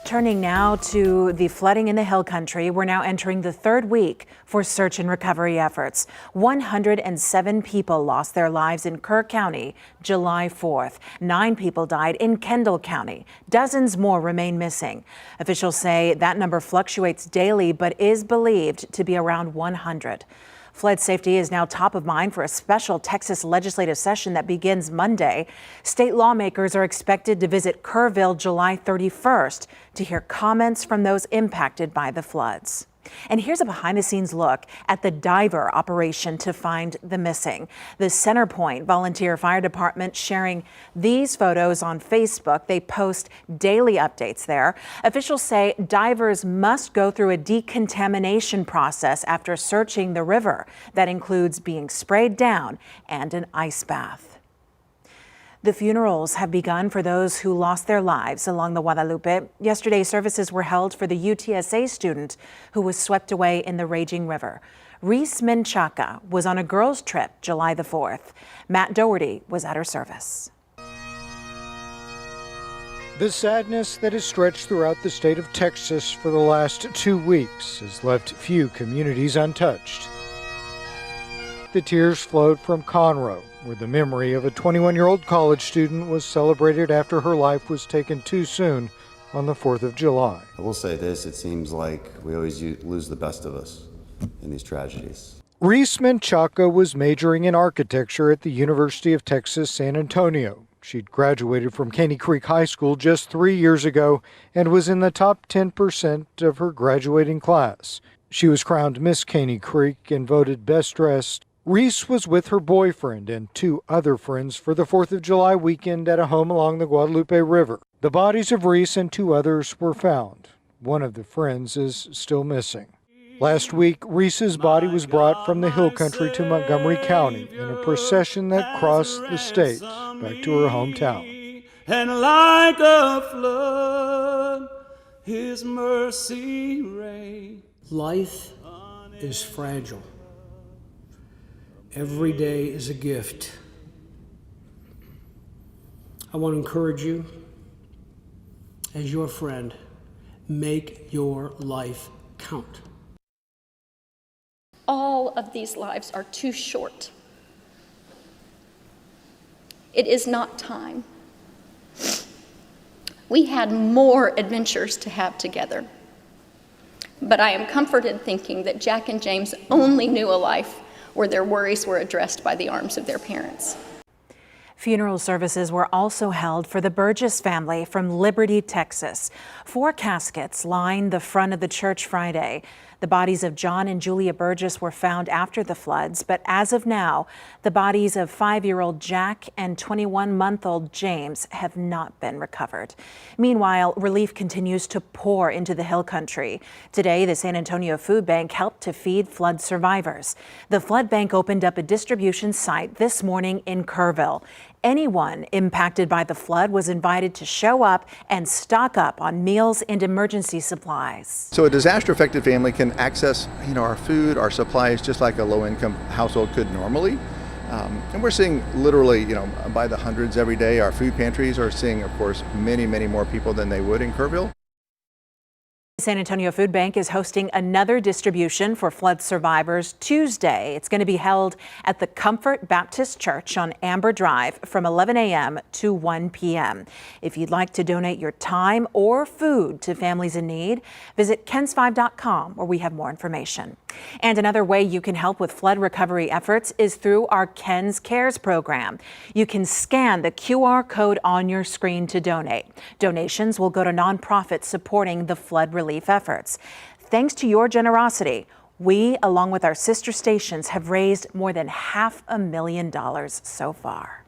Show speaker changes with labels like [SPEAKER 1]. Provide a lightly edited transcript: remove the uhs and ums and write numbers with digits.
[SPEAKER 1] Turning now to the flooding in the Hill Country, we're now entering the third week for search and recovery efforts. 107 people lost their lives in Kerr County July 4th. 9 people died in Kendall County. Dozens more remain missing. Officials say that number fluctuates daily but is believed to be around 100. Flood safety is now top of mind for a special Texas legislative session that begins Monday. State lawmakers are expected to visit Kerrville July 31st to hear comments from those impacted by the floods. And here's a behind-the-scenes look at the diver operation to find the missing. The Centerpoint Volunteer Fire Department sharing these photos on Facebook. They post daily updates there. Officials say divers must go through a decontamination process after searching the river. That includes being sprayed down and an ice bath. The funerals have begun for those who lost their lives along the Guadalupe. Yesterday, services were held for the UTSA student who was swept away in the raging river. Reese Menchaca was on a girls' trip July the 4th. Matt Doherty was at her service.
[SPEAKER 2] The sadness that has stretched throughout the state of Texas for the last 2 weeks has left few communities untouched. The tears flowed from Conroe, where the memory of a 21-year-old college student was celebrated after her life was taken too soon on the 4th of July.
[SPEAKER 3] I will say this, it seems like we always lose the best of us in these tragedies.
[SPEAKER 2] Reese Menchaca was majoring in architecture at the University of Texas, San Antonio. She'd graduated from Caney Creek High School just 3 years ago and was in the top 10% of her graduating class. She was crowned Miss Caney Creek and voted best dressed. Reese was with her boyfriend and 2 other friends for the 4th of July weekend at a home along the Guadalupe River. The bodies of Reese and 2 others were found. One of the friends is still missing. Last week, Reese's body was brought from the Hill Country to Montgomery County in a procession that crossed the state back to her hometown.
[SPEAKER 4] And like a flood, his mercy reigns.
[SPEAKER 5] Life is fragile. Every day is a gift. I want to encourage you, as your friend, make your life count.
[SPEAKER 6] All of these lives are too short. It is not time. We had more adventures to have together. But I am comforted thinking that Jack and James only knew a life where their worries were addressed by the arms of their parents.
[SPEAKER 1] Funeral services were also held for the Burgess family from Liberty, Texas. 4 caskets lined the front of the church Friday. The bodies of John and Julia Burgess were found after the floods, but as of now, the bodies of 5-year-old Jack and 21-month-old James have not been recovered. Meanwhile, relief continues to pour into the Hill Country. Today, the San Antonio Food Bank helped to feed flood survivors. The flood bank opened up a distribution site this morning in Kerrville. Anyone impacted by the flood was invited to show up and stock up on meals and emergency supplies.
[SPEAKER 7] So a disaster-affected family can access, our food, our supplies, just like a low-income household could normally. And we're seeing literally, by the hundreds every day. Our food pantries are seeing, of course, many, many more people than they would in Kerrville.
[SPEAKER 1] San Antonio Food Bank is hosting another distribution for flood survivors Tuesday. It's going to be held at the Comfort Baptist Church on Amber Drive from 11 a.m. to 1 p.m. If you'd like to donate your time or food to families in need, visit kens5.com where we have more information. And another way you can help with flood recovery efforts is through our KENS Cares program. You can scan the QR code on your screen to donate. Donations will go to nonprofits supporting the flood relief efforts. Thanks to your generosity, we, along with our sister stations, have raised more than $500,000 so far.